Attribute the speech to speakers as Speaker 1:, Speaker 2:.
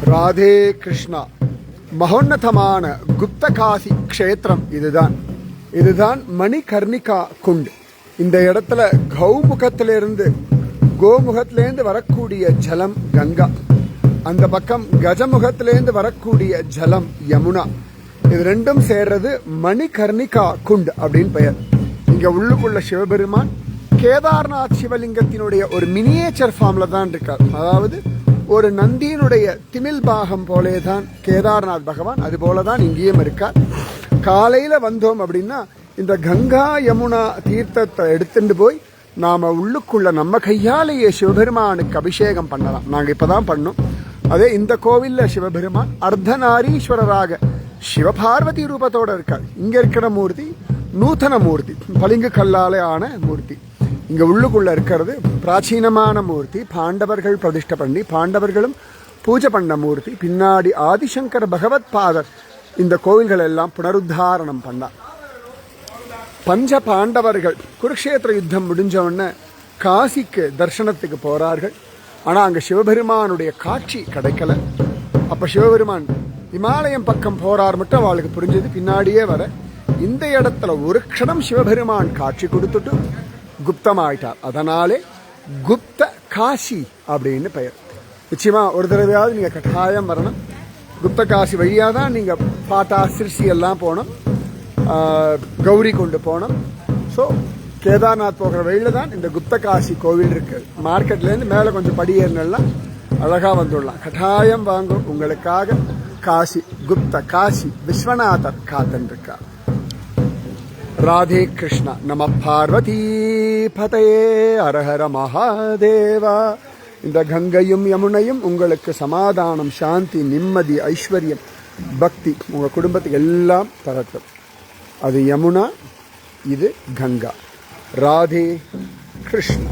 Speaker 1: ராதே கிருஷ்ணா. மகோன்னதமான குப்தகாசி க்ஷேத்திரம் இதுதான் மணிகர்ணிகா குண்ட். இந்த இடத்துல கௌமுகத்திலிருந்து கோமுகத்திலேருந்து வரக்கூடிய ஜலம் கங்கா, அந்த பக்கம் கஜமுகத்திலேருந்து வரக்கூடிய ஜலம் யமுனா. இது ரெண்டும் சேர்றது மணிகர்ணிகா குண்ட் அப்படின்னு பெயர். இங்க உள்ளுக்குள்ள சிவபெருமான் கேதார்நாத் சிவலிங்கத்தினுடைய ஒரு மினியேச்சர் ஃபார்ம்ல தான் இருக்கார். அதாவது ஒரு நந்தியினுடைய திமில் பாகம் போலே தான் கேதார்நாத் பகவான், அது போலதான் இங்கேயும் இருக்கார். காலையில வந்தோம் அப்படின்னா இந்த கங்கா யமுனா தீர்த்தத்தை எடுத்துட்டு போய் நாம உள்ளுக்குள்ள நம்ம கையாலேயே சிவபெருமானுக்கு அபிஷேகம் பண்ணலாம். நாங்க இப்பதான் பண்ணோம். அதே இந்த கோவில்ல சிவபெருமான் அர்த்தநாரீஸ்வரராக சிவபார்வதி ரூபத்தோட இருக்கார். இங்க இருக்கிற மூர்த்தி நூதன மூர்த்தி, பளிங்கு கல்லாலே ஆன மூர்த்தி. இங்க உள்ளுக்குள்ள இருக்கிறது பிராச்சீனமான மூர்த்தி, பாண்டவர்கள் பிரதிஷ்டை பண்ணி பாண்டவர்களும் பூஜை பண்ண மூர்த்தி. பின்னாடி ஆதிசங்கர பகவத் பாதர் இந்த கோவில்கள் எல்லாம் புனருத்தாரணம் பண்ணார். பஞ்ச பாண்டவர்கள் குருக்ஷேத்திர யுத்தம் முடிஞ்ச உடனே காசிக்கு தர்சனத்துக்கு போறார்கள். ஆனா அங்க சிவபெருமானுடைய காட்சி கிடைக்கல. அப்ப சிவபெருமான் இமாலயம் பக்கம் போறார் மட்டும் அவளுக்கு புரிஞ்சது. பின்னாடியே வர இந்த இடத்துல ஒரு க்ஷணம் சிவபெருமான் காட்சி கொடுத்துட்டு குப்தமாயிட்டார். அதனாலே குப்த காசி அப்படின்னு பெயர். நிச்சயமா ஒரு தடவையாவது நீங்க கட்டாயம் வரணும். குப்த காசி வழியா தான் நீங்க பாட்டா சிறுசி எல்லாம் போனோம், கௌரி கொண்டு போனோம். ஸோ கேதார்நாத் போகிற வழியில தான் இந்த குப்த காசி கோவில் இருக்கு. மார்க்கெட்லேருந்து மேலே கொஞ்சம் படியேறினெல்லாம் அழகா வந்துடலாம். கட்டாயம் வாங்கும். உங்களுக்காக காசி குப்த காசி விஸ்வநாதர் காத்தன் இருக்கா. ராதே கிருஷ்ணா. நம பார்வதி பதையே அரஹர மகாதேவா. இந்த கங்கையும் யமுனையும் உங்களுக்கு சமாதானம், சாந்தி, நிம்மதி, ஐஸ்வர்யம், பக்தி உங்க குடும்பத்துக்கு எல்லாம் தரட்டும். அது யமுனா, இது கங்கா. ராதே கிருஷ்ணா.